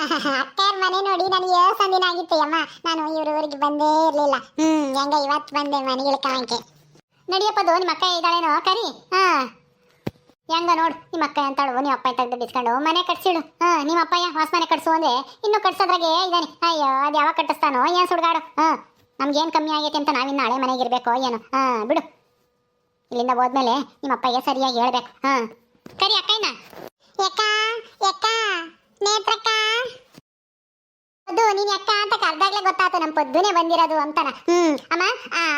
ಅಕ್ಕಯ್ಯರ ಮನೆ ನೋಡಿ ನಾನು ಏಳು ದಿನ ಆಗಿತ್ತು ಅಮ್ಮ. ನಾನು ಇವ್ರ ಊರಿಗೆ ಬಂದೇ ಇರ್ಲಿಲ್ಲ. ಹೆಂಗ ಇವತ್ತು ಬಂದೆ ಮನೆಗೆ ಇಳ್ಕಂಕೆ. ನಡಿಯಪ್ಪದು ನಿಮ್ಮ ಅಕ್ಕ ಇದ್ದಾಳೇನೋ ಕರಿ. ಹೆಂಗ ನೋಡು ನಿಮ್ಮ ಅಕ್ಕ ಅಂತಾಳು. ನಿಮ್ಮ ಅಪ್ಪ ತೆಗೆದು ಬಿಸ್ಕೊಂಡು ಮನೆ ಕಟ್ಸಿಡು. ನಿಮ್ಮ ಅಪ್ಪಯ್ಯ ಹೊಸ ಮನೆ ಕಟ್ಸು ಅಂದ್ರೆ ಇನ್ನು ಕಟ್ಸೋದ್ರಾಗೆ ಇದ್ದಾನೆ. ಅಯ್ಯೋ ಅದು ಯಾವಾಗ ಕಟ್ಟಿಸ್ತಾನೋ ಏನ್ ಸುಡ್ಗಾಡು. ನಮ್ಗೇನು ಕಮ್ಮಿ ಆಗೈತೆ ಅಂತ ನಾವಿನ್ನು ಹಳೆ ಮನೆಗೆ ಇರ್ಬೇಕೋ ಏನು. ಬಿಡು, ಇಲ್ಲಿಂದ ಹೋದ್ಮೇಲೆ ನಿಮ್ಮ ಅಪ್ಪಯ್ಯ ಸರಿಯಾಗಿ ಹೇಳ್ಬೇಕು. ಕರಿ ಅಕ್ಕಯ್ಯನ. ಯಾಕ ಯಾಕ ನೇತ್ರಕ್ಕ ಅದು ನೀನ್ ಅಕ್ಕ ಅಂತ ಕರ್ದಾಗ್ಲೇ ಗೊತ್ತಾಯ್ತು ನಮ್ಮ ಪೊದ್ದುನೇ ಬಂದಿರೋದು ಅಂತಾನ. ಅಮ್ಮ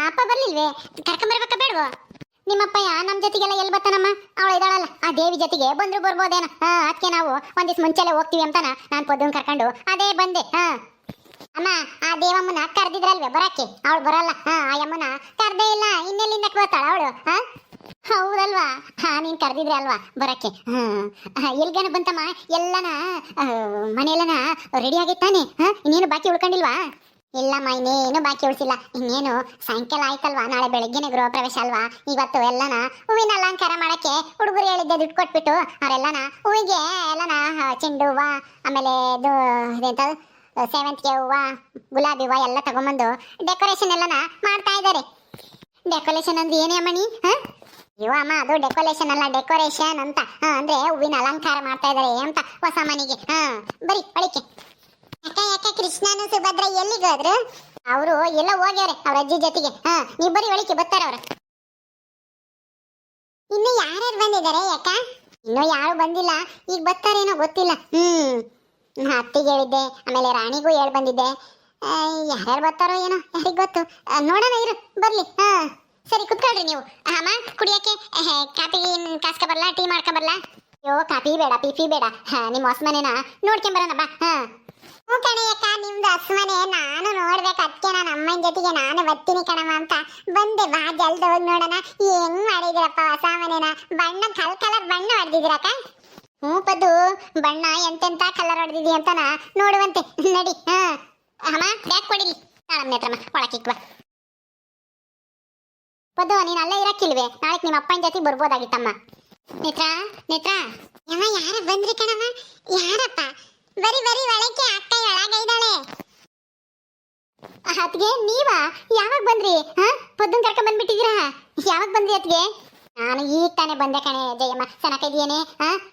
ಅಪ್ಪ ಬರ್ಲಿಲ್ವೇ? ಕರ್ಕೊಂಬರ್ಬೇಕ ಬೇಡವೋ? ನಿಮ್ಮಪ್ಪಯ್ಯ ನಮ್ಮ ಜೊತೆಗೆಲ್ಲ ಎಲ್ಲಿ ಬರ್ತಾನಮ್ಮ? ಅವಳು ಇದ್ದಾಳಲ್ಲ ಆ ದೇವಿ ಜೊತೆಗೆ ಬಂದ್ರು ಬರ್ಬೋದೇನ. ಅದಕ್ಕೆ ನಾವು ಒಂದಿವ್ಸ ಮುಂಚೆಲೆ ಹೋಗ್ತೀವಿ ಅಂತಾನ ನಾನು ಪೊದ್ದುನ್ ಕರ್ಕೊಂಡು ಅದೇ ಬಂದೆ. ಅಮ್ಮ ಆ ದೇವಮ್ಮನ ಕರ್ದಿದ್ರಲ್ವೇ ಬರಕ್ಕೆ? ಅವಳು ಬರಲ್ಲ. ಆ ಯಮ್ಮನ ಕರ್ದೇ ಇಲ್ಲ, ಇನ್ನೆಲ್ಲಿಂದ ಬರ್ತಾಳ ಅವಳು? ಹೌದಲ್ವಾ? ನೀನ್ ಕರ್ದಿದ್ರೆ ಅಲ್ವಾ ಬರಕ್ಕೆ. ಎಲ್ಗನ ಬಂತಮ್ಮ? ಎಲ್ಲನ ಮನೆಯೆಲ್ಲನ ರೆಡಿ ಆಗಿತ್ತಾನೆ? ಇನ್ನೇನು ಬಾಕಿ ಉಳ್ಕೊಂಡಿಲ್ವಾ? ಇಲ್ಲಮ್ಮ, ಇನ್ನೇನು ಬಾಕಿ ಉಳಿಸಿಲ್ಲ. ಇನ್ನೇನು ಸಾಯಂಕಾಲ ಆಯ್ತಲ್ವಾ, ನಾಳೆ ಬೆಳಗ್ಗೆನೆ ಗೃಹ ಪ್ರವೇಶ ಅಲ್ವಾ. ಇವತ್ತು ಎಲ್ಲನ ಹೂವಿನ ಅಲಂಕಾರ ಮಾಡಕ್ಕೆ ಹುಡುಗರು ಹೇಳಿದ್ದೆ ದುಡ್ಡು ಕೊಟ್ಬಿಟ್ಟು ಅವರೆಲ್ಲನ ಹೂವಿಗೆ ಎಲ್ಲನ ಚೆಂಡು ಹೂವ, ಆಮೇಲೆ ಇದು ಸೇವಂತಿಗೆ ಹೂವ, ಗುಲಾಬಿ ಹೂವ ಎಲ್ಲ ತಗೊಂಬಂದು ಡೆಕೋರೇಷನ್ ಎಲ್ಲನ ಮಾಡ್ತಾ ಇದ್ದಾರೆ. ಡೆಕೋರೇಷನ್ ಅಂದ್ರೆ ಏನೇ ಅಮ್ಮಣಿ? ಅಯ್ಯೋ ಅಮ್ಮ, ಅದು ಡೆಕೋರೇಷನ್ ಅಲ್ಲ, ಡೆಕೋರೇಷನ್ ಅಂತ. ಅಂದ್ರೆ ಹೂವಿನ ಅಲಂಕಾರ ಮಾಡ್ತಾ ಇದಾರೆ ಅಂತ ಹೊಸ ಮನೆಗೆ. ಬರೀ ಒಳಿಕೆ. ಯಾಕೆ ಕೃಷ್ಣನು ಸುಭದ್ರ ಎಲ್ಲಿಗೆ ಹೋದ್ರು? ಅವರು ಎಲ್ಲ ಹೋಗ್ಯಾರೆ ಅವ್ರ ಅಜ್ಜಿ ಜೊತೆಗೆ. ನೀವು ಬರೀ ಒಳಿಕೆ ಬರ್ತಾರ ಅವ್ರ. ಇನ್ನು ಯಾರ್ಯಾರು ಬಂದಿದ್ದಾರೆ ಯಾಕ? ಇನ್ನೂ ಯಾರು ಬಂದಿಲ್ಲ, ಈಗ ಬರ್ತಾರೇನೋ ಗೊತ್ತಿಲ್ಲ. ಅತ್ತಿಗೆ ಹೇಳಿದ್ದೆ, ಆಮೇಲೆ ರಾಣಿಗೂ ಹೇಳಿ ಬಂದಿದ್ದೆ. ಯಾರ್ಯಾರು ಬರ್ತಾರೋ ಏನೋ ಯಾರಿಗ್ ಗೊತ್ತು. ನೋಡೋಣ ಇರು, ಬರ್ಲಿ. ಸರಿ ಕುತ್ಕೊಳ್ರಿ ನೀವು. ಅಮ್ಮ ಕುಡಿಯಕ್ಕೆ ಕಾಪಿ ಕಾಸ್ಕೊಬರ್ಲಾ, ಟೀ ಮಾಡ್ಕೊಬರ್ಲಾ? ಅಯ್ಯೋ ಕಾಪಿ ಬೇಡ, ಪಿಫಿ ಬೇಡ. ನಿಮ್ಮ ಹೊಸ ಮನೆನ ನೋಡ್ಕೊಂಬರೋಣ ಬಾ. ಹ್ಞೂ ಕಣಯ್ಯಕ್ಕ, ನಿಮ್ದು ಹೊಸ ಮನೆ ನಾನು ನೋಡ್ಬೇಕು. ಅದಕ್ಕೆ ನಾನು ಅಮ್ಮನ ಜೊತೆಗೆ ನಾನು ಬರ್ತೀನಿ ಕಣಮ್ಮ ಅಂತ ಬಂದೆ. ಬಾ ಜಲ್ದಿ ಹೋಗಿ ನೋಡೋಣ ಹೆಂಗ್ ಮಾಡಿದಿರಪ್ಪ ಹೊಸ ಮನೆನ. ಬಣ್ಣ ಕಲರ್ ಬಣ್ಣ ಹೊಡೆದಿದ್ದೀರಕ್ಕ? ಹ್ಞೂ ಪದ್ದು, ಬಣ್ಣ ಎಂತೆಂತ ಕಲರ್ ಹೊಡೆದಿದ್ದೀವಿ ಅಂತನ ನೋಡುವಂತೆ. ನಡಿ. ಅಮ್ಮ ಬ್ಯಾಗ್ ಕೊಡಿಲಿ. ನಾಳಮ್ಮ ನೇತ್ರಮ್ಮ ಒಳಕಿಕ್ವಾ. ಪದ್ದು ನೀನು ಅಲ್ಲೇ ಇರಕ್ಕಿಲ್ವೇ? ನಾಳೆ ನಿಮ್ಮ ಅಪ್ಪನ ಜೊತೆ ಬರ್ಬೋದಾಗಿತ್ತಮ್ಮ. ನೇತ್ರ ನೇತ್ರ ಯಮ್ಮ, ಯಾರ ಬಂದ್ರಿ ಕಣಮ್ಮ? ಯಾರಪ್ಪ? ಬರಿ ಒಳಕ್ಕೆ ಅಕ್ಕ ಒಳಗೈದಾಳೆ. ಅತ್ಗೆ ನೀವಾ? ಯಾವಾಗ ಬಂದ್ರಿ? ಪೊದ್ದುನ್ ಕರ್ಕೊಂಡ್ ಬಂದ್ಬಿಟ್ಟಿದ್ದೀರಾ? ಯಾವಾಗ ಬಂದ್ರಿ ಅತ್ಗೆ? ನಾನು ಈಗ ತಾನೇ ಬಂದೆ ಕಣೆ ಜಯಮ್ಮ. ಚೆನ್ನಾಗ ಇದೆಯೇನೆ?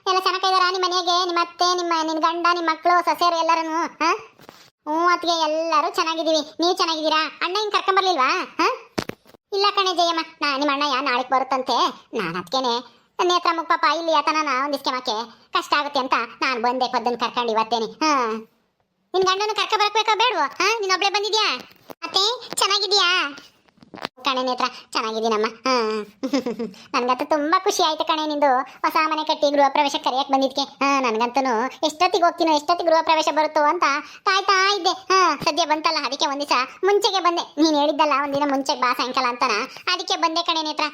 ಎಲ್ಲ ಚೆನ್ನಾಗ ಇದಾರ ನಿಮ್ಮ ಮನೆಗೆ? ನಿಮ್ಮ ಅತ್ತೆ, ನಿನ್ನ ಗಂಡ, ನಿಮ್ಮ ಮಕ್ಕಳು, ಸೊಸೆಯರು ಎಲ್ಲರೂ? ಹ್ಞೂ ಅತ್ಗೆ, ಎಲ್ಲರೂ ಚೆನ್ನಾಗಿದ್ದೀವಿ. ನೀವು ಚೆನ್ನಾಗಿದ್ದೀರಾ? ಅಣ್ಣ ಹಿಂಗೆ ಕರ್ಕೊಂಬರ್ಲಿಲ್ವಾ? ಇಲ್ಲ ಕಣೆ ಜಯಮ್ಮ, ನಿಮ್ಮ ಅಣ್ಣ ನಾಳೆಗೆ ಬರುತ್ತಂತೆ. ನಾನು ಅದಕ್ಕೇನೆ ನೇತ್ರ ಮುಖ ಇಲ್ಲಿ ಆತನ ಒಂದಿಷ್ಟು ಮಕ್ಕೆ ಕಷ್ಟ ಆಗುತ್ತೆ ಅಂತ ನಾನು ಬಂದೆ ಪದ್ದನ್ ಕರ್ಕೊಂಡು ಇವತ್ತೇನೆ. ನಿನ್ ಗಂಡನ ಕರ್ಕ ಬರಕ್ಬೇಕಾ ಬೇಡವೋ? ನೀನೊಬ್ಳೆ ಬಂದಿದ್ಯಾ? ಅತ್ತೆ ಚೆನ್ನಾಗಿದ್ಯಾ? ಕಣೆ ನೇತ್ರ ಚೆನ್ನಾಗಿದ್ದೀನಮ್ಮ. ನನ್ಗಂತೂ ತುಂಬಾ ಖುಷಿ ಆಯ್ತು ಕಣೆ, ನಿಂದು ಹೊಸ ಮನೆ ಕಟ್ಟಿ ಗೃಹ ಪ್ರವೇಶ ಕರೆಯಕ್ ಬಂದಿದ್ಕೆ. ನನ್ಗಂತೂ ಎಷ್ಟೊತ್ತಿಗೆ ಹೋಗ್ತೀನೋ, ಎಷ್ಟೊತ್ತಿಗೆ ಗೃಹ ಪ್ರವೇಶ ಬರುತ್ತೋ ಅಂತ ಕಾಯ್ತಾ ಇದ್ದೆ. ಸದ್ಯ ಬಂತಲ್ಲ, ಅದಕ್ಕೆ ಒಂದಿವಸ ಮುಂಚೆಗೆ ಬಂದೆ. ನೀನ್ ಹೇಳಿದ್ದಲ್ಲ ಒಂದಿನ ಮುಂಚೆಗೆ ಬಾ ಸಾಯಂಕಾಲ ಅಂತನ, ಅದಕ್ಕೆ ಬಂದೆ ಕಣೆ ನೇತ್ರ.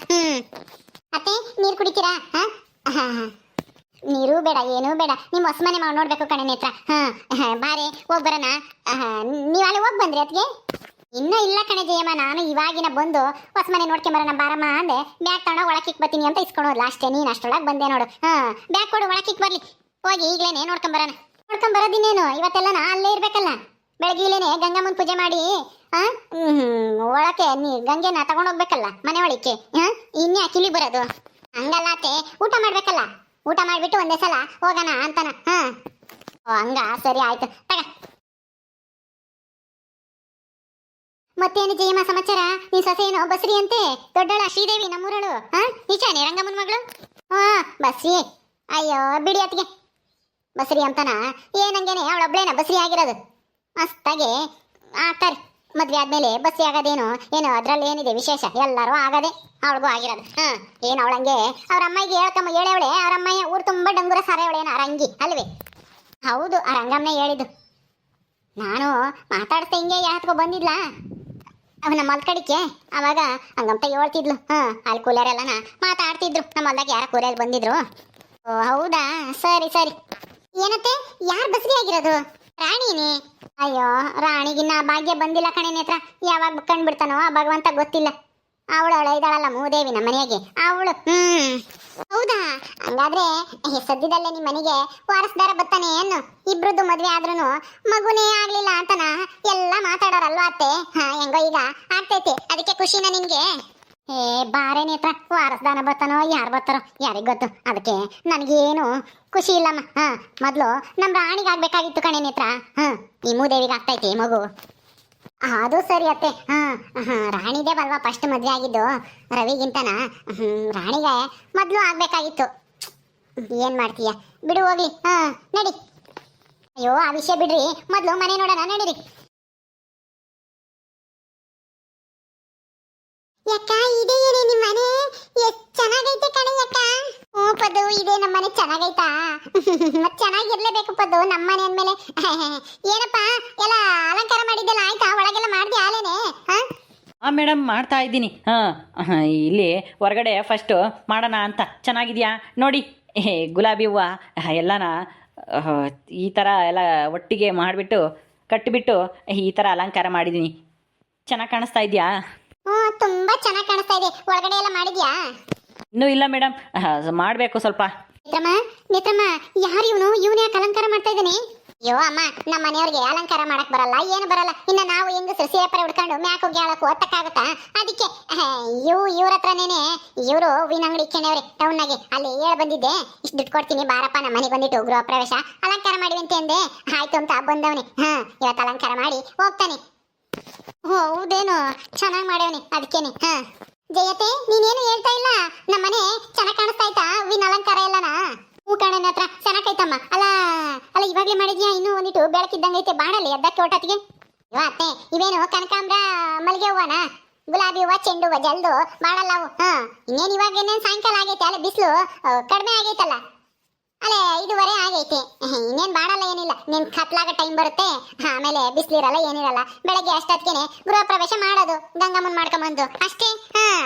ಅತ್ತೆ ನೀರು ಕುಡಿತೀರಾ? ನೀರು ಬೇಡ, ಏನೂ ಬೇಡ. ನಿಮ್ಮ ಹೊಸ ಮನೆ ಮಾವು ನೋಡ್ಬೇಕು ಕಣೆ ನೇತ್ರ. ಬಾರೆ ಹೋಗ್ ಬರೋಣ. ನೀವು ಅಲ್ಲಿ ಹೋಗಿ ಬಂದ್ರಿ ಅತ್ಗೆ? ಇನ್ನೂ ಇಲ್ಲ ಕಣೆ ಜಯಮ್ಮ, ನಾನು ಇವಾಗಿನ ಬಂದು ಹೊಸ ಮನೆ ನೋಡ್ಕೊಂಬರೋಣ ಬಾರಮ್ಮ ಅಂದೆ. ಬ್ಯಾಗ್ ತಗೊಂಡೋಗಿ ಒಳಕಿಕ್ ಬರ್ತೀನಿ ಅಂತ ಇಸ್ಕೊಂಡು ಅಷ್ಟೇ. ನೀನು ಅಷ್ಟೊಳಗೆ ಬಂದೆ ನೋಡು. ಬ್ಯಾಗ್ ಕೊಡು, ಒಳಕಿಕ್ ಬರ್ಲಿ. ಹೋಗಿ ಈಗಲೇನೆ ನೋಡ್ಕೊಂಬರೋಣ. ನೋಡ್ಕೊಂಬರೋದಿನ್ನೇನು, ಇವತ್ತೆಲ್ಲ ನಾ ಅಲ್ಲೇ ಇರ್ಬೇಕಲ್ಲ. ಬೆಳಗ್ಗೆಲೇನೆ ಗಂಗಮ್ಮನ ಪೂಜೆ ಮಾಡಿ ಒಳಕ್ಕೆ ಗಂಗೆನ ತಗೊಂಡೋಗ್ಬೇಕಲ್ಲ ಮನೆ ಒಳಕ್ಕೆ. ಇನ್ಯಾ ಕಿಲಿ ಬರೋದು? ಹಂಗಲ್ಲ ಅತ್ತೆ, ಊಟ ಮಾಡ್ಬೇಕಲ್ಲ. ಊಟ ಮಾಡ್ಬಿಟ್ಟು ಒಂದೇ ಸಲ ಹೋಗೋಣ ಅಂತಾನ. ಹಂಗ ಸರಿ ಆಯ್ತು ತಗ. ಮತ್ತೇನು ಜಯಮ್ಮ ಸಮಾಚಾರ? ನೀನ್ ಸೊಸೆ ಏನೋ ಬಸ್ರಿ ಅಂತೆ, ದೊಡ್ಡಳ ಶ್ರೀದೇವಿ ನಮ್ಮೂರಳು. ನಿಜಾನೆ ರಂಗಮ್ಮನ ಮಗಳು? ಬಸ್ರಿ. ಅಯ್ಯೋ ಬಿಡಿ ಅತ್ಗೆ, ಬಸ್ರಿ ಅಂತಾನ. ಏನಂಗೇನೆ ಅವಳೊಬ್ಳೇನ ಬಸ್ರಿ ಆಗಿರೋದು? ಮಸ್ತಾಗೆ ಆಗ್ತಾರೆ ಮದ್ವೆ ಆದ್ಮೇಲೆ. ಬಸ್ರಿ ಆಗೋದೇನು ಏನು ಅದ್ರಲ್ಲಿ ಏನಿದೆ ವಿಶೇಷ? ಎಲ್ಲರೂ ಆಗದೆ, ಅವಳಿಗೂ ಆಗಿರೋದು. ಏನು ಅವಳಂಗೆ ಅವ್ರ ಅಮ್ಮಗೆ ಹೇಳ್ಕಮ್ಮ ಹೇಳವಳೆ. ಅವ್ರ ಅಮ್ಮಯ್ಯ ಊರು ತುಂಬ ಡಂಗುರ ಸಾರೇವಳೇನ ರಂಗಿ ಅಲ್ವೇ? ಹೌದು, ಆ ರಂಗಮ್ಮನೇ ಹೇಳಿದ್ದು. ನಾನು ಮಾತಾಡ್ತಾ ಹಿಂಗೆ ಯಾತ್ಕೊ ಬಂದಿದ್ಲ ಅವನ ಮಲ್ಕಡಿಕೆ. ಅವಾಗ ಹಂಗಂತ ಹೇಳ್ತಿದ್ಲು. ಅಲ್ಲಿ ಕೂಲರೆಲ್ಲನ ಮಾತಾಡ್ತಿದ್ರು. ನಮ್ಮ ಹೊಲ್ದಾಗ ಯಾರ ಕೂಲಿಯಲ್ಲಿ ಬಂದಿದ್ರು. ಓ ಹೌದಾ, ಸರಿ ಸರಿ. ಏನತ್ತೆ, ಯಾರು ಬಸ್ರಿ ಆಗಿರೋದು? ರಾಣಿನೇ. ಅಯ್ಯೋ ರಾಣಿಗಿನ್ನ ಭಾಗ್ಯ ಬಂದಿಲ್ಲ ಕಣೆ ನೇತ್ರ. ಯಾವಾಗ ಕಂಡ್ಬಿಡ್ತಾನೋ ಆ ಭಗವಂತ ಗೊತ್ತಿಲ್ಲ. ಅವಳು ಇದ್ದಾಳಲ್ಲ ಮೂದೇವಿ ನಮ್ಮ ಮನೆಯಾಗೆ, ಅವಳು ಹೌದಾ? ಹಂಗಾದ್ರೆ ಸದ್ಯದಲ್ಲೇ ನಿಮ್ ಮನೆಗೆ ವಾರಸ್ದಾರ ಬರ್ತಾನೆ ಅನ್ನು. ಇಬ್ರದ್ದು ಮದ್ವೆ ಆದ್ರೂನು ಮಗುನೇ ಆಗ್ಲಿಲ್ಲ ಅಂತನ ಎಲ್ಲ ಮಾತಾಡೋರಲ್ವಾ ಅತ್ತೆ? ಹೆಂಗೋ ಈಗ ಆಗ್ತೈತೆ, ಅದಕ್ಕೆ ಖುಷಿನ ನಿನ್ಗೆ? ಏ ಬಾರೆ ನೇತ್ರ, ವಾರಸ್ದಾನ ಬರ್ತಾನೋ ಯಾರು ಬರ್ತಾರೋ ಯಾರಿಗ್ ಗೊತ್ತು. ಅದಕ್ಕೆ ನನಗೇನು ಖುಷಿ ಇಲ್ಲಮ್ಮ. ಮೊದ್ಲು ನಮ್ ರಾಣಿಗೆ ಆಗ್ಬೇಕಾಗಿತ್ತು ಕಣೆ ನೇತ್ರ. ಈ ಮೂದೇವಿಗೆ ಆಗ್ತೈತಿ ಮಗು. ಅದು ಸರಿ ಅತ್ತೆ. ರಾಣಿದೇ ಬಲ್ವಾ ಫಸ್ಟ್ ಮದ್ವೆ ಆಗಿದ್ದು ರವಿಗಿಂತನ. ರಾಣಿಗೆ ಮೊದ್ಲು ಆಗ್ಬೇಕಾಗಿತ್ತು. ಏನ್ ಮಾಡ್ತೀಯ ಬಿಡು, ಹೋಗ್ಲಿ. ನಡಿ. ಅಯ್ಯೋ ಆ ವಿಷಯ ಬಿಡ್ರಿ, ಮೊದ್ಲು ಮನೆ ನೋಡೋಣ, ನಡೀರಿ. ಯಾಕ ಇದೆ ಏನೇ ನಿಮ್ ಮನೆ? ಎಷ್ಟ್ ಚೆನ್ನಾಗೈತೆ ಕಣೆ ಯಾಕ. ಪದ್ದು, ಇದೆ ನಮ್ಮ ಮನೆ ಚೆನ್ನಾಗೈತಾ? ಮತ್ ಚೆನ್ನಾಗಿರ್ಲೇಬೇಕು ಪದ್ದು, ನಮ್ಮ ಮನೆ ಅಂದ್ಮೇಲೆ. ಏನಪ್ಪ ಎಲ್ಲ ಅಲಂಕಾರ ಮಾಡಿದ್ದೆಲ್ಲ ಆಯ್ತಾ? ಒಳಗೆಲ್ಲ ಮಾಡ್ದೆ ಆಲೇನೆ? ಮೇಡಮ್ ಮಾಡ್ತಾ ಇದ್ದೀನಿ. ಇಲ್ಲಿ ಹೊರಗಡೆ ಫಸ್ಟು ಮಾಡೋಣ ಅಂತ. ಚೆನ್ನಾಗಿದೆಯಾ ನೋಡಿ, ಗುಲಾಬಿ ಹೂವು ಎಲ್ಲನ ಈ ಥರ ಎಲ್ಲ ಒಟ್ಟಿಗೆ ಮಾಡಿಬಿಟ್ಟು ಕಟ್ಟಿಬಿಟ್ಟು ಈ ಥರ ಅಲಂಕಾರ ಮಾಡಿದ್ದೀನಿ. ಚೆನ್ನಾಗಿ ಕಾಣಿಸ್ತಾ ಇದೆಯಾ? ತುಂಬಾ ಚೆನ್ನಾಗಿ ಕಾಣಿಸ್ತಾ ಇದೆ. ಒಳಗಡೆ ಎಲ್ಲ ಮಾಡಿದ್ಯಾ? ಇನ್ನೂ ಇಲ್ಲ ಮೇಡಮ್, ಮಾಡಬೇಕು ಸ್ವಲ್ಪ. ನೇತ್ರಮ್ಮ, ಯಾರು ಇವನು? ಇವನು ಯಾಕೆ ಅಲಂಕಾರ ಮಾಡ್ತಾ ಇದ್ದಾನೆ? ಅಯ್ಯೋ ಅಮ್ಮ, ನಮ್ಮ ಮನೆಯವ್ರಿಗೆ ಅಲಂಕಾರ ಮಾಡಕ್ ಬರಲ್ಲ, ಏನು ಬರಲ್ಲ. ಇನ್ನ ನಾವು ಹೆಂಗಸರು ಸೀರೆ ಪರೆ ಉಡ್ಕೊಂಡು ಮ್ಯಾಕ್ ಹೋಗಿ ಹೇಳಕ್ ಓದಕ್ಕಾಗತ್ತಾ? ಅದಕ್ಕೆ ಇವ್ರ ಹತ್ರನೇನೆ ಇವರು ಹೂವಿನ ಅಂಗಡಿ ಇಕ್ಕೊಂಡವ್ರೆ ಟೌನ್ನಾಗೆ. ಅಲ್ಲಿ ಹೇಳಿ ಬಂದಿದ್ದೆ, ಇಷ್ಟು ದುಡ್ಡು ಕೊಡ್ತೀನಿ ಬಾರಪ್ಪ ನಮ್ಮ ಮನೆಗೆ ಬಂದಿಟ್ಟು ಗೃಹ ಪ್ರವೇಶ ಅಲಂಕಾರ ಮಾಡಿವಂತೆ ಅಂದೆ. ಆಯ್ತು ಅಂತ ಬಂದವನೇ. ಇವತ್ತು ಅಲಂಕಾರ ಮಾಡಿ ಹೋಗ್ತಾನೆ. ಹೌದೇನು? ಚೆನ್ನಾಗಿ ಮಾಡ್ಯವನಿ ಅದಕ್ಕೇನೆ. ಜಯತೆ, ನೀನೇನು ಹೇಳ್ತಾ ಇಲ್ಲ? ನಮ್ಮನೆ ಚೆನ್ನಾಗಿ ಕಾಣಿಸ್ತಾ ಆಯ್ತಾ ಹೂವಿನ ಅಲಂಕಾರ ಎಲ್ಲನಾ? ಹೂ ಕಣನ ಹತ್ರ ಚೆನ್ನಾಗೈತಮ್ಮ. ಅಲ್ಲ ಅಲ್ಲ, ಇವಾಗ್ಲೇ ಮಾಡಿದ್ಯಾ? ಇನ್ನೂ ಒಂದಿಟ್ಟು ಬೆಳಕಿದ್ದಂಗೈತೆ ಬಾಣಲ್ಲಿ ಎದ್ದಕ್ಕೆ ಹೊಟ್ಟತಿಗೆ. ಅತ್ತೆ, ಇವೇನು ಕನಕಾಂಬ್ರ ಮಲ್ಲಿಗೆ ಹೂವನ? ಗುಲಾಬಿ ಹೂವ, ಚೆಂಡು ಹೂವ ಜಲ್ದು ಬಾಳಲ್ಲ ಅವು. ಇನ್ನೇನು ಇವಾಗ ಏನೇನು ಸಾಯಂಕಾಲ ಆಗೈತೆ, ಅಲ್ಲ ಬಿಸಿಲು ಕಡಿಮೆ ಆಗೈತಲ್ಲ, ಅಲ್ಲೇ 5:15 ಆಗೈತೆ. ಇನ್ನೇನ್ ಬಾಡಲ್ಲ, ಏನಿಲ್ಲ. ನಿನ್ ಕತ್ಲಾಗ ಟೈಮ್ ಬರುತ್ತೆ, ಆಮೇಲೆ ಬಿಸಿಲಿರಲ್ಲ ಏನಿರಲ್ಲ. ಬೆಳಗ್ಗೆ ಅಷ್ಟೊತ್ತಿಗೆ ಗೃಹ ಪ್ರವೇಶ ಮಾಡೋದು, ಗಂಗಮ್ಮನ್ ಮಾಡ್ಕೊಂಬಂದು ಅಷ್ಟೇ.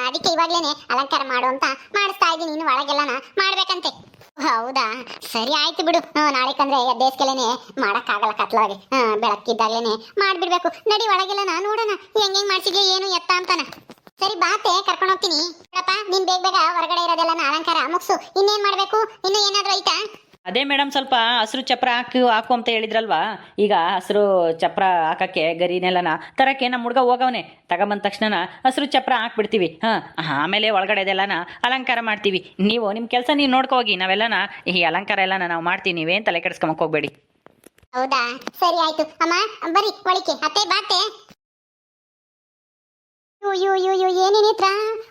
ಅದಕ್ಕೆ ಇವಾಗ್ಲೇನೆ ಅಲಂಕಾರ ಮಾಡು ಅಂತ ಮಾಡಿಸ್ತಾ ಇದ್ದೀನಿ. ಇನ್ನು ಒಳಗೆಲ್ಲನ ಮಾಡ್ಬೇಕಂತೆ. ಹೌದಾ, ಸರಿ ಆಯ್ತು ಬಿಡು. ನಾಳೆಕಂದ್ರೆ ದೇಶಕ್ಕೆಲ್ಲೇನೆ ಮಾಡಕ್ಕಾಗಲ್ಲ, ಕತ್ಲಾಗೆ ಬೆಳಕಿದ್ದಾಗ್ಲೇನೆ ಮಾಡ್ಬಿಡ್ಬೇಕು. ನಡಿ ಒಳಗೆಲ್ಲನ ನೋಡೋಣ ಹೆಂಗ್ ಮಾಡ್ಸಿದ್ಯಾ ಏನು ಎತ್ತ ಅಂತಾನ. ಸರಿ ಬಾತೆ, ಕರ್ಕೊಂಡು ಹೋಗ್ತೀನಿ. ನೋಡಪ್ಪ, ನೀನ್ ಬೇಗ ಹೊರಗಡೆ ಇರೋದೆಲ್ಲ ಅಲಂಕಾರ ಮುಗಿಸು. ಇನ್ನೇನ್ ಮಾಡ್ಬೇಕು? ಇನ್ನು ಏನಾದ್ರು ಐತಾ? ಅದೇ ಮೇಡಮ್, ಸ್ವಲ್ಪ ಹಸಿರು ಚಪ್ರ ಹಾಕು ಅಂತ ಹೇಳಿದ್ರಲ್ವಾ. ಈಗ ಹಸಿರು ಚಪ್ರ ಹಾಕಕ್ಕೆ ಗರಿನೆಲ್ಲನ ತರಕ್ಕೆ ನಮ್ಮ ಹುಡುಗ ಹೋಗವನೆ. ತಗೊಂಬಂದ ತಕ್ಷಣ ಹಸಿರು ಚಪ್ರ ಹಾಕ್ಬಿಡ್ತೀವಿ. ಆಮೇಲೆ ಒಳಗಡೆದೆಲ್ಲನ ಅಲಂಕಾರ ಮಾಡ್ತೀವಿ. ನೀವು ನಿಮ್ಮ ಕೆಲಸ ನೀವು ನೋಡ್ಕೊ ಹೋಗಿ, ನಾವೆಲ್ಲನ ಈ ಅಲಂಕಾರ ಎಲ್ಲನ ನಾವು ಮಾಡ್ತೀವಿ. ನೀವೇನು ತಲೆ ಕೆಡಿಸ್ಕೊಂಬಕ್ಕೆ ಹೋಗ್ಬೇಡಿ. ಹೌದಾ, ಸರಿ ಆಯ್ತು. ಅಮ್ಮ ಬರೀ ಒಳಿಕೆ. ಅತ್ತೆ ಬಾತೆ. ಏನೇನಿತ್ರ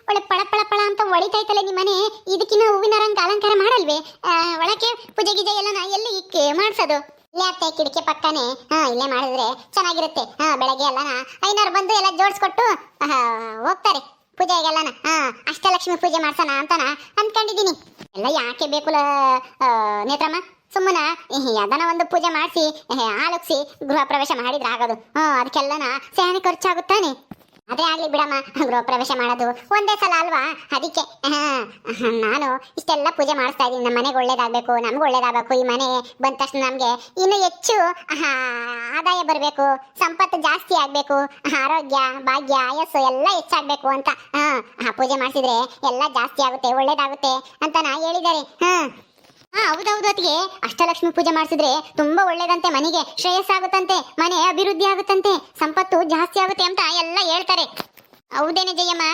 ಒಳ್ಳೆ ಪಳ ಪಳ ಪಳ ಅಂತ ಹೊಳಿತೈತಲ್ಲ ನಿಮ್ಮ ಮನೆ. ಇದಕ್ಕಿನ್ನ ಹೂವಿನ ರಂಗ ಅಲಂಕಾರ ಮಾಡಲ್ವೇ? ಒಳಕ್ಕೆ ಪೂಜೆ ಗೀಜೆ ಎಲ್ಲ ಎಲ್ಲಿ ಇಕ್ಕೆ ಮಾಡ್ಸೋದು? ಇಲ್ಲೇ ಅತ್ತೆ, ಕಿಟಕಿ ಪಕ್ಕನೆ. ಇಲ್ಲೇ ಮಾಡಿದ್ರೆ ಚೆನ್ನಾಗಿರುತ್ತೆ. ಬೆಳಗ್ಗೆ ಎಲ್ಲನ ಐನಾರು ಬಂದು ಎಲ್ಲ ಜೋಡಿಸ್ಕೊಟ್ಟು ಹೋಗ್ತಾರೆ ಪೂಜೆಗೆಲ್ಲನ. ಅಷ್ಟಲಕ್ಷ್ಮಿ ಪೂಜೆ ಮಾಡ್ಸೋಣ ಅಂತಾನ ಅಂದ್ಕೊಂಡಿದ್ದೀನಿ. ಎಲ್ಲ ಯಾಕೆ ಬೇಕು ನೇತ್ರಮ್ಮ? ಸುಮ್ಮನ ಯಾವ್ದಾನ ಒಂದು ಪೂಜೆ ಮಾಡಿಸಿ ಆಲೋಗಿಸಿ ಗೃಹ ಪ್ರವೇಶ ಮಾಡಿದ್ರೆ ಆಗೋದು. ಅದಕ್ಕೆಲ್ಲನ ಸೇನೆ ಖರ್ಚಾಗುತ್ತಾನೆ. ಅದೇ ಆಗ್ಲಿ ಬಿಡಮ್ಮ, ಗೃಹ ಪ್ರವೇಶ ಮಾಡೋದು ಒಂದೇ ಸಲ ಅಲ್ವಾ? ಅದಕ್ಕೆ ನಾನು ಇಷ್ಟೆಲ್ಲ ಪೂಜೆ ಮಾಡಿಸ್ತಾ ಇದ್ದೀನಿ. ನಮ್ಮ ಮನೆಗೆ ಒಳ್ಳೇದಾಗಬೇಕು, ನಮ್ಗೆ ಒಳ್ಳೇದಾಗಬೇಕು. ಈ ಮನೆ ಬಂದ ತಕ್ಷಣ ನಮಗೆ ಇನ್ನೂ ಹೆಚ್ಚು ಆದಾಯ ಬರಬೇಕು, ಸಂಪತ್ತು ಜಾಸ್ತಿ ಆಗಬೇಕು, ಆರೋಗ್ಯ ಭಾಗ್ಯ ಆಯಸ್ಸು ಎಲ್ಲ ಹೆಚ್ಚಾಗಬೇಕು ಅಂತ ಪೂಜೆ ಮಾಡಿಸಿದ್ರೆ ಎಲ್ಲ ಜಾಸ್ತಿ ಆಗುತ್ತೆ, ಒಳ್ಳೇದಾಗುತ್ತೆ ಅಂತ ಹೇಳಿದ್ದಾರೆ. ಹೌದೌದು ಅತ್ತಿಗೆ, ಅಷ್ಟಲಕ್ಷ್ಮಿ ಪೂಜೆ ಮಾಡಿಸಿದ್ರೆ ತುಂಬಾ ಒಳ್ಳೇದಂತೆ. ಮನೆಗೆ ಶ್ರೇಯಸ್ಸಾಗುತ್ತಂತೆ, ಮನೆ ಅಭಿವೃದ್ಧಿ ಆಗುತ್ತಂತೆ, ಸಂಪತ್ತು ಜಾಸ್ತಿ ಆಗುತ್ತೆ ಅಂತ ಎಲ್ಲ ಹೇಳ್ತಾರೆ. ಹೌದೇನೆ ಜಯಮ್ಮ?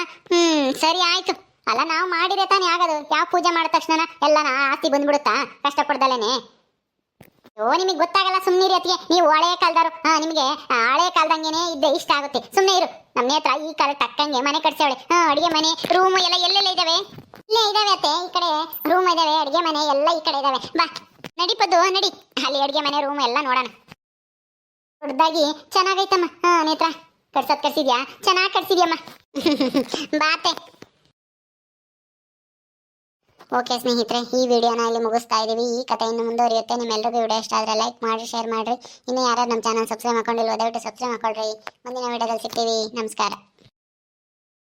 ಸರಿ ಆಯ್ತು. ಅಲ್ಲ, ನಾವು ಮಾಡಿದ್ರೆ ತಾನೇ ಆಗೋದು. ಯಾವ ಪೂಜೆ ಮಾಡಿದ ತಕ್ಷಣ ಎಲ್ಲ ಆಸ್ತಿ ಬಂದ್ಬಿಡುತ್ತಾ ಕಷ್ಟಪಡ್ದಲೇನೆ? ನಿಮಗೆ ಗೊತ್ತಾಗಲ್ಲ, ಸುಮ್ಮನಿರಿ ಅತ್ತಿಗೆ. ನೀವು ಹಳೆಯ ಕಾಲದವರು, ನಿಮಗೆ ಹಳೆಯ ಕಾಲದಂಗೆನೆ ಇದ್ದೆ ಇಷ್ಟ ಆಗುತ್ತೆ. ಸುಮ್ಮನೆ ಇರು. ನಮ್ಮ ನೇತ್ರ ಈ ಕಾಲ ತಕ್ಕಂಗೆ ಮನೆ ಕಟ್ಸವಳೆ. ಅಡಿಗೆ ಮನೆ ರೂಮು ಎಲ್ಲ ಎಲ್ಲೆಲ್ಲ ಇದಾವೆ? ಇಲ್ಲೇ ಇದಾವೆ ಅತ್ತೆ, ಈ ಕಡೆ ರೂಮ್ ಇದಾವೆ, ಅಡಿಗೆ ಮನೆ ಎಲ್ಲ ಈ ಕಡೆ ಇದಾವೆ. ಬಾ ನಡಿಪದ್ದು, ನಡಿ. ಅಲ್ಲಿ ಅಡಿಗೆ ಮನೆ ರೂಮ್ ಎಲ್ಲ ನೋಡೋಣ. ದೊಡ್ಡದಾಗಿ ಚೆನ್ನಾಗೈತಮ್ಮ. ನೇತ್ರ ಕಟ್ಸಿದ್ಯಾ? ಚೆನ್ನಾಗಿ ಕಟ್ಸಿದ್ಯಮ್ಮ. ಬಾತೆ. ಓಕೆ ಸ್ನೇಹಿತರೆ, ಈ ವಿಡಿಯೋನ ಇಲ್ಲಿ ಮುಗಿಸ್ತಾ ಇದೀವಿ. ಈ ಕಥೆ ಇನ್ನು ಮುಂದುವರಿಯುತ್ತೆ. ನಿಮ್ಮೆಲ್ಲರಿಗೂ ವಿಡಿಯೋ ಇಷ್ಟ ಆದರೆ ಲೈಕ್ ಮಾಡಿ, ಶೇರ್ ಮಾಡಿರಿ. ಇನ್ನು ಯಾರು ನಮ್ಮ ಚಾನಲ್ ಸಬ್ಸ್ಕ್ರೈಬ್ ಮಾಡ್ಕೊಂಡಿಲ್ವೋ ದಯವಿಟ್ಟು ಸಬ್ಸ್ಕ್ರೈಬ್ ಮಾಡ್ಕೊಳ್ರಿ. ಮುಂದಿನ ವಿಡಿಯೋದಲ್ಲಿ ಸಿಗ್ತೀವಿ. ನಮಸ್ಕಾರ.